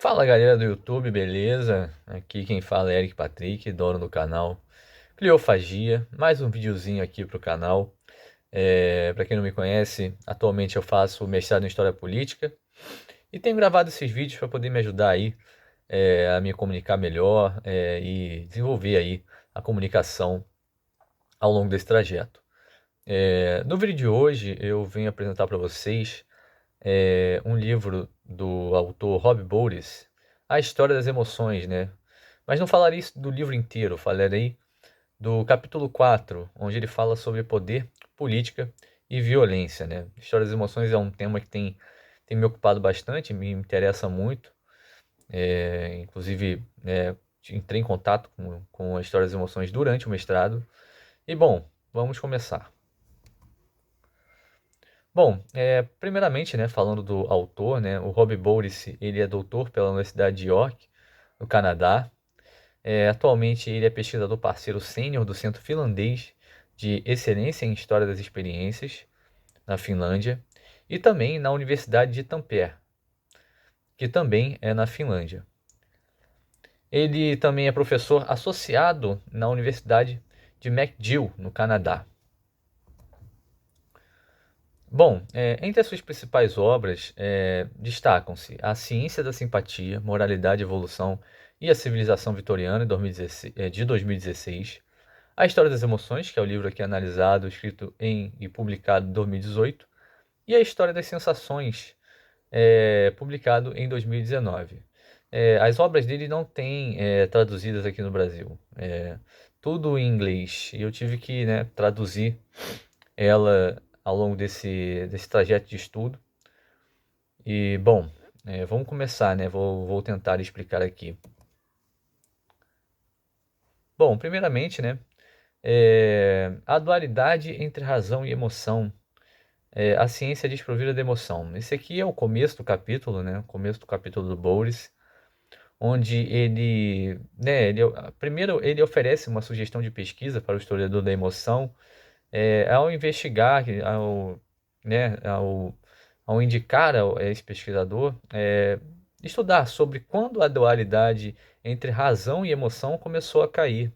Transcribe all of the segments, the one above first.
Fala galera do YouTube, beleza? Aqui quem fala é Eric Patrick, dono do canal Cliofagia. Mais um videozinho aqui pro canal. Para quem não me conhece, atualmente eu faço mestrado em História Política e tenho gravado esses vídeos para poder me ajudar aí a me comunicar melhor e desenvolver aí a comunicação ao longo desse trajeto. No vídeo de hoje eu venho apresentar para vocês um livro do autor Rob Bowles, A História das Emoções, né? Mas não falarei isso do livro inteiro, falarei do capítulo 4, onde ele fala sobre poder, política e violência, né? História das Emoções é um tema que tem me ocupado bastante, me interessa muito. Inclusive, entrei em contato com a História das Emoções durante o mestrado. E, bom, vamos começar. Bom, primeiramente, né, falando do autor, né, o Rob Bowles, ele é doutor pela Universidade de York, no Canadá. Atualmente, ele é pesquisador parceiro sênior do Centro Finlandês de Excelência em História das Experiências, na Finlândia, e também na Universidade de Tampere, que também é na Finlândia. Ele também é professor associado na Universidade de McGill, no Canadá. Bom, entre as suas principais obras destacam-se A Ciência da Simpatia, Moralidade e Evolução e a Civilização Vitoriana, de 2016. A História das Emoções, que é o livro aqui analisado, escrito e publicado em 2018. E A História das Sensações, publicado em 2019. As obras dele não têm traduzidas aqui no Brasil. Tudo em inglês. E eu tive que, né, traduzir ela ao longo desse trajeto de estudo. E, bom, vamos começar, né? Vou tentar explicar aqui. Bom, primeiramente, né? A dualidade entre razão e emoção. A ciência desprovida de emoção. Esse aqui é o começo do capítulo, né? O começo do capítulo do Bowles, onde primeiro ele oferece uma sugestão de pesquisa para o historiador da emoção, ao investigar, ao indicar a esse pesquisador, estudar sobre quando a dualidade entre razão e emoção começou a cair,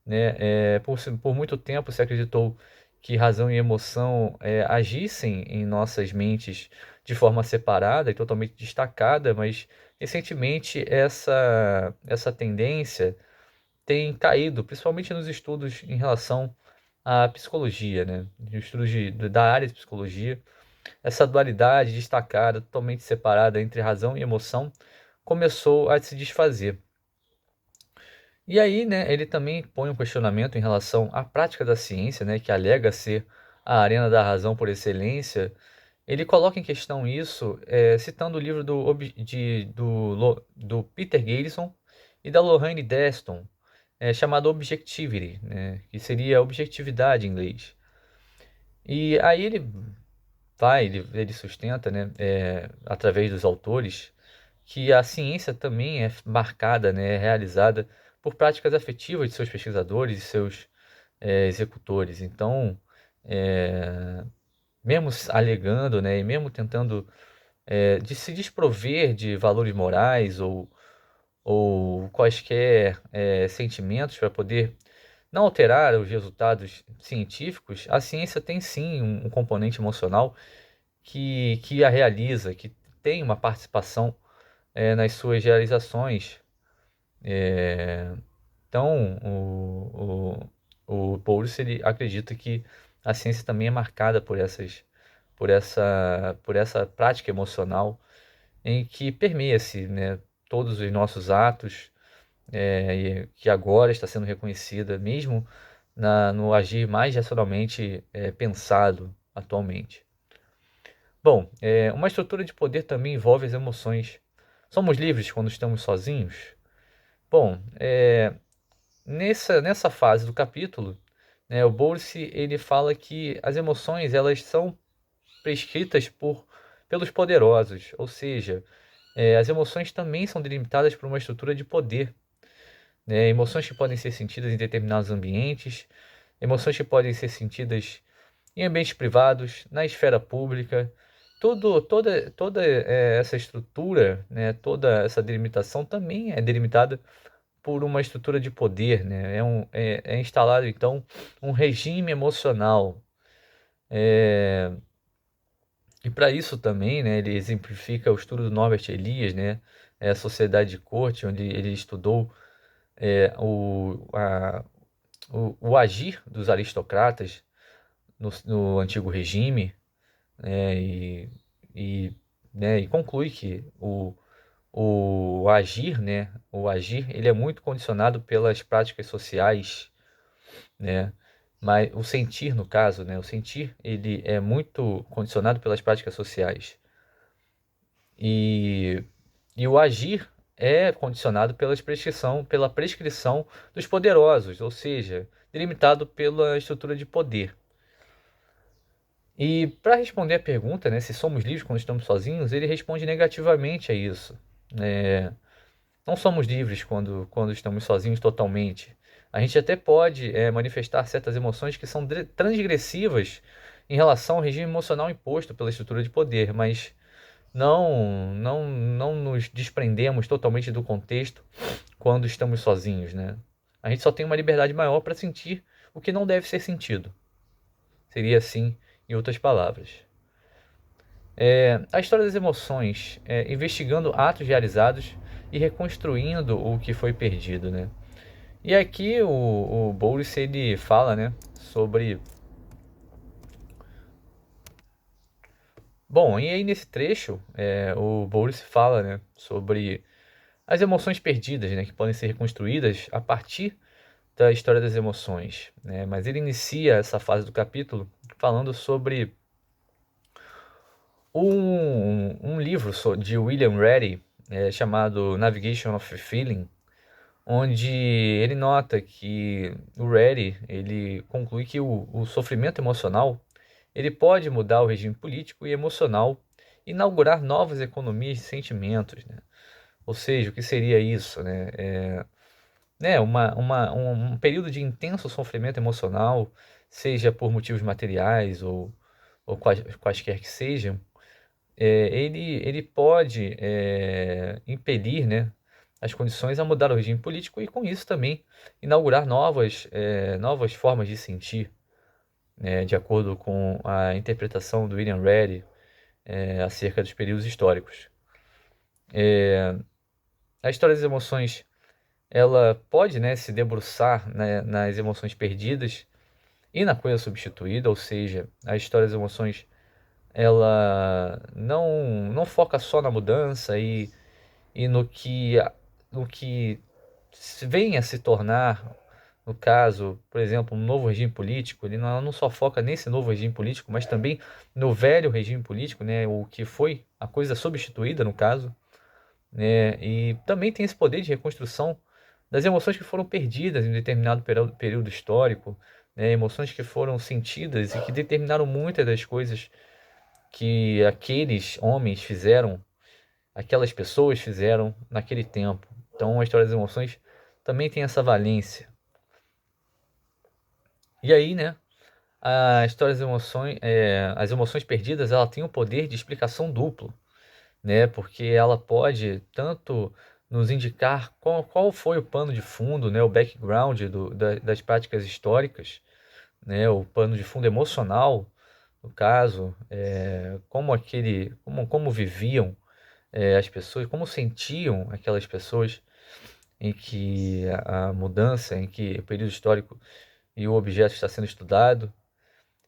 né? Por muito tempo se acreditou que razão e emoção agissem em nossas mentes de forma separada e totalmente destacada, mas recentemente essa tendência tem caído, principalmente nos estudos em relação à psicologia, né? Nos estudos da área de psicologia, essa dualidade destacada, totalmente separada entre razão e emoção, começou a se desfazer. E aí, né, ele também põe um questionamento em relação à prática da ciência, né, que alega ser a arena da razão por excelência. Ele coloca em questão isso, citando o livro do Peter Garrison e da Lorraine Deston, chamado Objectivity, né, que seria objetividade em inglês. E aí ele sustenta, né, através dos autores, que a ciência também é marcada, né, é realizada por práticas afetivas de seus pesquisadores e seus executores. Então, é, mesmo alegando, né, e mesmo tentando de se desprover de valores morais ou quaisquer sentimentos para poder não alterar os resultados científicos, a ciência tem sim um componente emocional que a realiza, que tem uma participação nas suas realizações. É, então, o Paulus ele acredita que a ciência também é marcada por essa prática emocional em que permeia-se, né, todos os nossos atos, e que agora está sendo reconhecida mesmo no agir mais racionalmente pensado atualmente. Bom, uma estrutura de poder também envolve as emoções. Somos livres quando estamos sozinhos? Bom, nessa fase do capítulo, né, o Bowles ele fala que as emoções elas são prescritas pelos poderosos, ou seja, as emoções também são delimitadas por uma estrutura de poder, né? Emoções que podem ser sentidas em determinados ambientes, emoções que podem ser sentidas em ambientes privados, na esfera pública, toda essa estrutura, né, toda essa delimitação também é delimitada por uma estrutura de poder, né? É instalado, então, um regime emocional. É, e para isso também, né, ele exemplifica o estudo do Norbert Elias, né, a Sociedade de Corte, onde ele estudou é, o agir dos aristocratas no antigo regime, né, e, e conclui que o agir, né, o agir, ele é muito condicionado pelas práticas sociais, né, mas o sentir, no caso, né, o sentir, ele é muito condicionado pelas práticas sociais. E, e o agir é condicionado pela prescrição dos poderosos, ou seja, delimitado pela estrutura de poder. E para responder a pergunta, né, se somos livres quando estamos sozinhos, ele responde negativamente a isso. Não somos livres quando estamos sozinhos totalmente. A gente até pode manifestar certas emoções que são transgressivas em relação ao regime emocional imposto pela estrutura de poder, mas não nos desprendemos totalmente do contexto quando estamos sozinhos, né? A gente só tem uma liberdade maior para sentir o que não deve ser sentido. Seria assim, em outras palavras. A história das emoções, investigando atos realizados e reconstruindo o que foi perdido, né? E aqui o Bowles ele fala, né, sobre. Bom, e aí nesse trecho o Bowles fala, né, sobre as emoções perdidas, né, que podem ser reconstruídas a partir da história das emoções, né? Mas ele inicia essa fase do capítulo falando sobre um livro de William Raleigh, chamado Navigation of Feeling, onde ele nota que o Raleigh ele conclui que o sofrimento emocional ele pode mudar o regime político e emocional, inaugurar novas economias de sentimentos, né? Ou seja, o que seria isso, né? Um período de intenso sofrimento emocional, seja por motivos materiais ou quaisquer que sejam, ele pode impedir, né, as condições a mudar o regime político e, com isso, também inaugurar novas formas de sentir, né, de acordo com a interpretação do William Raleigh acerca dos períodos históricos. A história das emoções ela pode, né, se debruçar, né, nas emoções perdidas e na coisa substituída, ou seja, a história das emoções ela não foca só na mudança e no que vem a se tornar, no caso, por exemplo, um novo regime político. Ele não só foca nesse novo regime político, mas também no velho regime político, né, o que foi a coisa substituída, no caso, né, e também tem esse poder de reconstrução das emoções que foram perdidas em determinado período histórico, né, emoções que foram sentidas e que determinaram muitas das coisas que aqueles homens fizeram, aquelas pessoas fizeram naquele tempo. Então, a história das emoções também tem essa valência. E aí, né, a história das emoções, as emoções perdidas, ela tem um poder de explicação duplo, né, porque ela pode tanto nos indicar qual foi o pano de fundo, né, o background das práticas históricas, né, o pano de fundo emocional, no caso, como viviam as pessoas, como sentiam aquelas pessoas em que a mudança, em que o período histórico e o objeto está sendo estudado.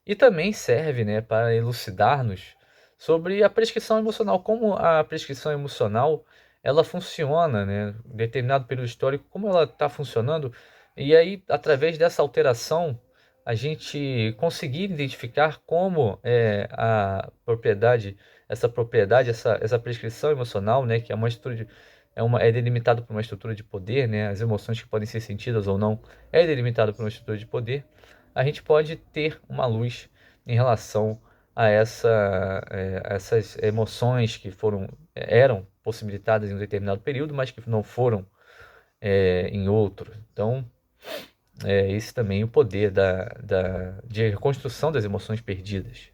E também serve, né, para elucidar-nos sobre a prescrição emocional, como a prescrição emocional ela funciona, né, em determinado período histórico, como ela está funcionando, e aí, através dessa alteração, a gente conseguir identificar como essa prescrição emocional, né, que é uma estrutura é delimitado por uma estrutura de poder, né, as emoções que podem ser sentidas ou não é delimitado por uma estrutura de poder, a gente pode ter uma luz em relação a essas emoções que eram possibilitadas em um determinado período, mas que não foram em outro. Então, esse também é o poder de reconstrução das emoções perdidas.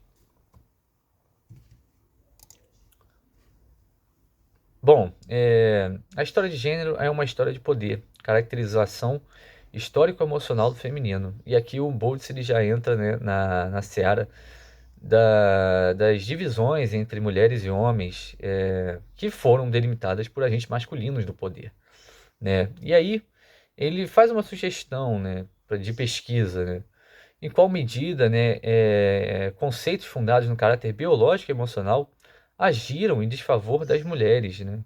Bom, a história de gênero é uma história de poder, caracterização histórico-emocional do feminino. E aqui o Bowles ele já entra, né, na seara das divisões entre mulheres e homens, que foram delimitadas por agentes masculinos do poder, né? E aí ele faz uma sugestão, né, de pesquisa, né? Em qual medida, né, conceitos fundados no caráter biológico e emocional agiram em desfavor das mulheres, né?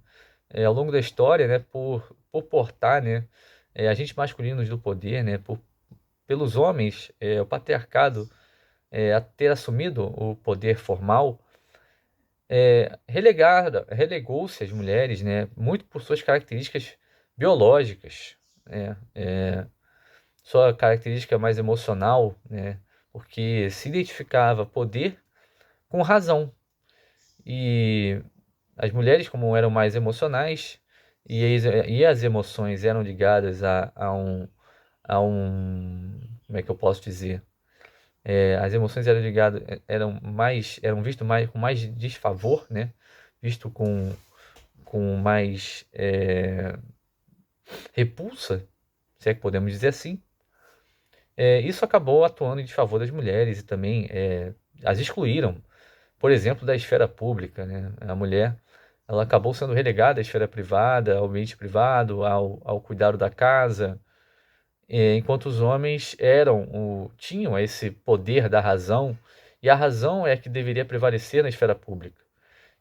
Ao longo da história, né, por portar, né, agentes masculinos do poder, né, pelos homens, o patriarcado a ter assumido o poder formal, relegou-se as mulheres, né, muito por suas características biológicas, né, sua característica mais emocional, né, porque se identificava poder com razão. E as mulheres, como eram mais emocionais, e as emoções eram ligadas como é que eu posso dizer? As emoções eram ligadas, eram vistas mais, com mais desfavor, né? Visto com mais repulsa, se é que podemos dizer assim. Isso acabou atuando em desfavor das mulheres e também as excluíram, por exemplo, da esfera pública, né? A mulher, ela acabou sendo relegada à esfera privada, ao ambiente privado, ao cuidado da casa, enquanto os homens tinham esse poder da razão, e a razão é que deveria prevalecer na esfera pública.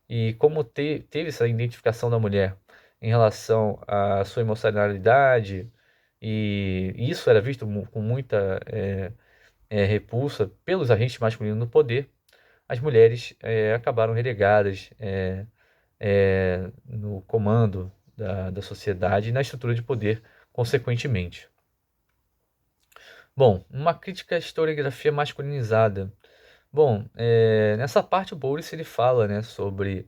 E como teve essa identificação da mulher em relação à sua emocionalidade, e isso era visto com muita repulsa pelos agentes masculinos no poder, as mulheres acabaram relegadas no comando da sociedade e na estrutura de poder, consequentemente. Bom, uma crítica à historiografia masculinizada. Bom, nessa parte o Bowles ele fala, né, sobre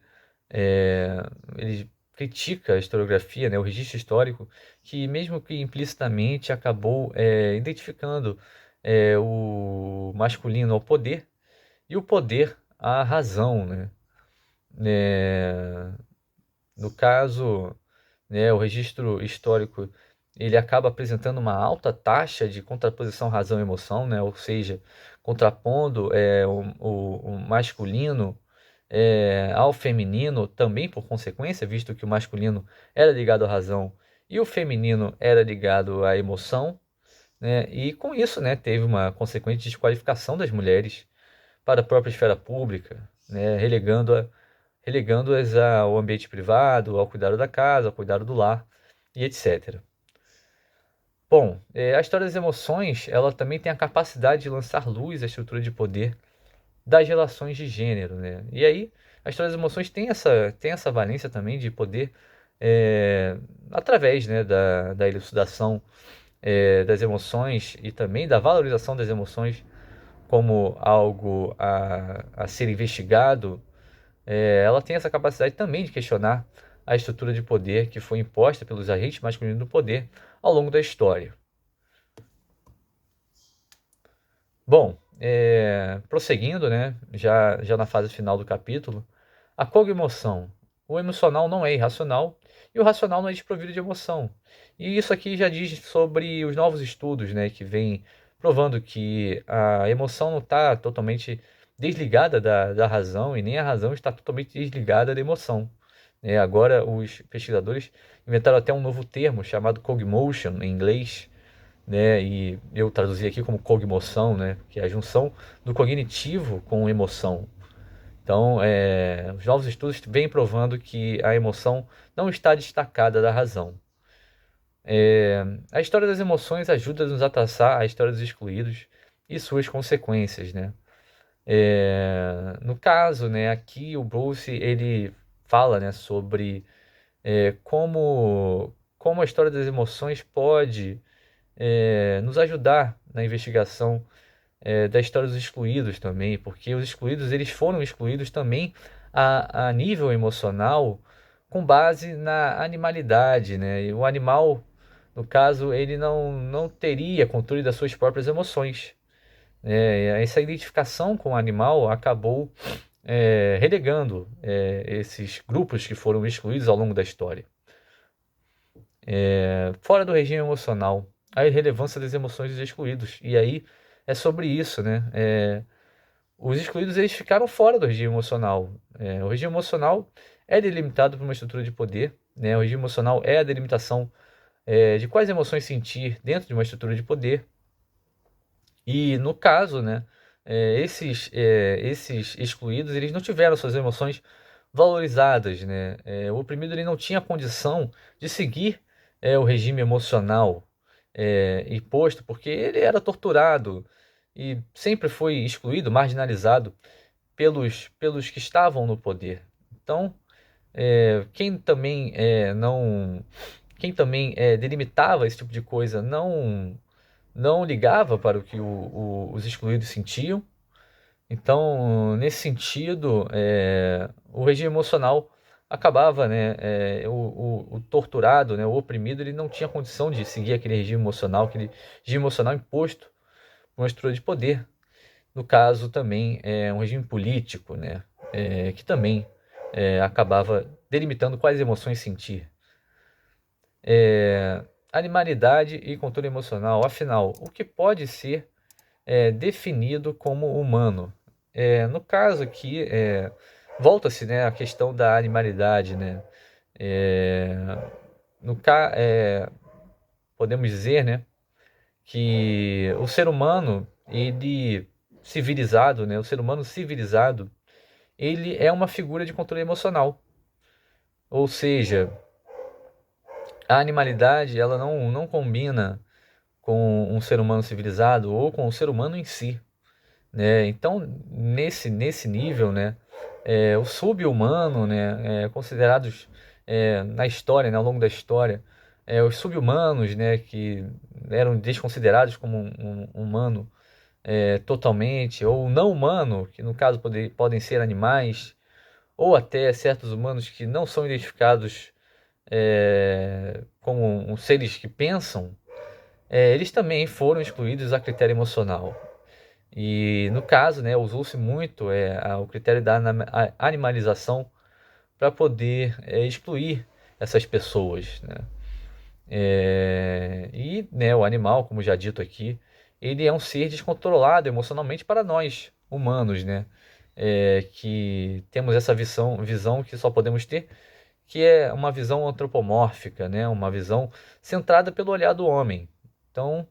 é, ele critica a historiografia, né, o registro histórico, que mesmo que implicitamente acabou identificando o masculino ao poder e o poder à razão, né? No caso, né, o registro histórico ele acaba apresentando uma alta taxa de contraposição razão-emoção, né? Ou seja, contrapondo o masculino ao feminino também por consequência, visto que o masculino era ligado à razão e o feminino era ligado à emoção, né? E com isso, né, teve uma consequente desqualificação das mulheres para a própria esfera pública, né, relegando-as ao ambiente privado, ao cuidado da casa, ao cuidado do lar e etc. Bom, a história das emoções, ela também tem a capacidade de lançar luz à estrutura de poder das relações de gênero, né? E aí, a história das emoções tem essa valência também de poder, através, né, da elucidação das emoções e também da valorização das emoções como algo a ser investigado, ela tem essa capacidade também de questionar a estrutura de poder que foi imposta pelos agentes masculinos do poder ao longo da história. Bom, prosseguindo, né, já na fase final do capítulo, a cognoção. O emocional não é irracional e o racional não é desprovido de emoção. E isso aqui já diz sobre os novos estudos, né, que vem provando que a emoção não está totalmente desligada da razão e nem a razão está totalmente desligada da emoção. Agora, os pesquisadores inventaram até um novo termo chamado cogmotion em inglês, né? E eu traduzi aqui como cogmoção, né? Que é a junção do cognitivo com emoção. Então, os novos estudos vêm provando que a emoção não está destacada da razão. A história das emoções ajuda-nos a traçar a história dos excluídos e suas consequências, né? No caso, né, aqui o Bruce ele fala, né, sobre como a história das emoções pode nos ajudar na investigação da história dos excluídos também, porque os excluídos eles foram excluídos também a nível emocional com base na animalidade, né? E o animal, no caso, ele não teria controle das suas próprias emoções. Essa identificação com o animal acabou relegando esses grupos que foram excluídos ao longo da história. Fora do regime emocional, a irrelevância das emoções dos excluídos. E aí é sobre isso, né? Os excluídos eles ficaram fora do regime emocional. O regime emocional é delimitado por uma estrutura de poder, né? O regime emocional é a delimitação de quais emoções sentir dentro de uma estrutura de poder. E no caso, né, esses excluídos eles não tiveram suas emoções valorizadas, né? O oprimido ele não tinha condição de seguir o regime emocional imposto, porque ele era torturado e sempre foi excluído, marginalizado pelos que estavam no poder. Então, quem também não, quem também delimitava esse tipo de coisa não ligava para o que os excluídos sentiam. Então, nesse sentido, o regime emocional acabava, né, o torturado, né, o oprimido, ele não tinha condição de seguir aquele regime emocional imposto por uma estrutura de poder. No caso, também é um regime político, né, que também acabava delimitando quais emoções sentir. Animalidade e controle emocional. Afinal, o que pode ser definido como humano? No caso aqui, volta-se, né, a questão da animalidade, né? É, no ca Podemos dizer, né, que o ser humano, ele civilizado, né, o ser humano civilizado, ele é uma figura de controle emocional. Ou seja, a animalidade, ela não combina com um ser humano civilizado ou com o ser humano em si, né? Então, nesse nível, né, o sub-humano, né, considerados na história, né, ao longo da história, os sub-humanos, né, que eram desconsiderados como um humano totalmente, ou não humano, que no caso podem ser animais, ou até certos humanos que não são identificados como seres que pensam, eles também foram excluídos a critério emocional. E no caso, né, usou-se muito o critério da animalização para poder excluir essas pessoas, né? E né, o animal, como já dito aqui, ele é um ser descontrolado emocionalmente para nós, humanos, né? Que temos essa visão que só podemos ter, que é uma visão antropomórfica, né? Uma visão centrada pelo olhar do homem. Então,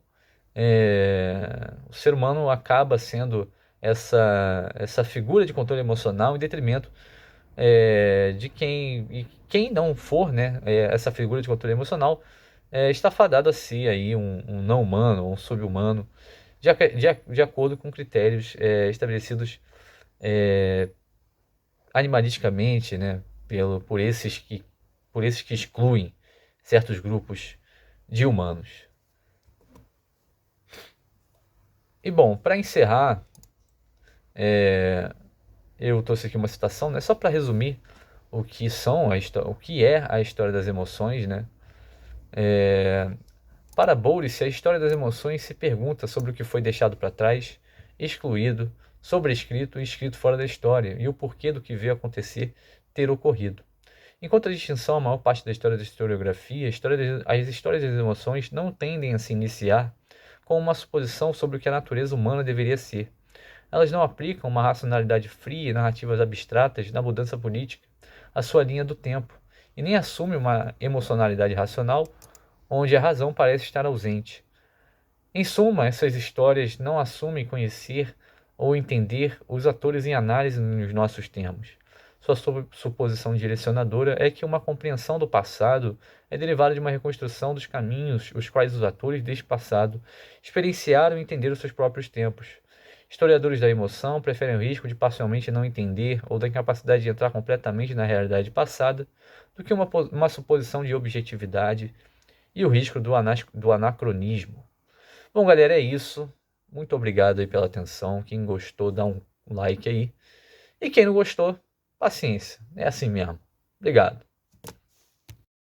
o ser humano acaba sendo essa figura de controle emocional em detrimento de quem não for, né, essa figura de controle emocional está fadado a ser aí um não humano, um sub-humano, de acordo com critérios estabelecidos animalisticamente, né, por esses que excluem certos grupos de humanos. E bom, para encerrar, eu trouxe aqui uma citação, né, só para resumir o que o que é a história das emoções, né? Para Bowlby, a história das emoções se pergunta sobre o que foi deixado para trás, excluído, sobrescrito e escrito fora da história, e o porquê do que veio acontecer ter ocorrido. Enquanto a distinção, a maior parte da história da historiografia, as histórias das emoções não tendem a se iniciar com uma suposição sobre o que a natureza humana deveria ser. Elas não aplicam uma racionalidade fria e narrativas abstratas na mudança política à sua linha do tempo, e nem assumem uma emocionalidade racional onde a razão parece estar ausente. Em suma, essas histórias não assumem conhecer ou entender os atores em análise nos nossos termos. Sua suposição direcionadora é que uma compreensão do passado é derivada de uma reconstrução dos caminhos os quais os atores deste passado experienciaram e entenderam seus próprios tempos. Historiadores da emoção preferem o risco de parcialmente não entender ou da incapacidade de entrar completamente na realidade passada do que uma suposição de objetividade e o risco do anacronismo. Bom, galera, é isso. Muito obrigado aí pela atenção. Quem gostou, dá um like aí. E quem não gostou, paciência. É assim mesmo. Obrigado.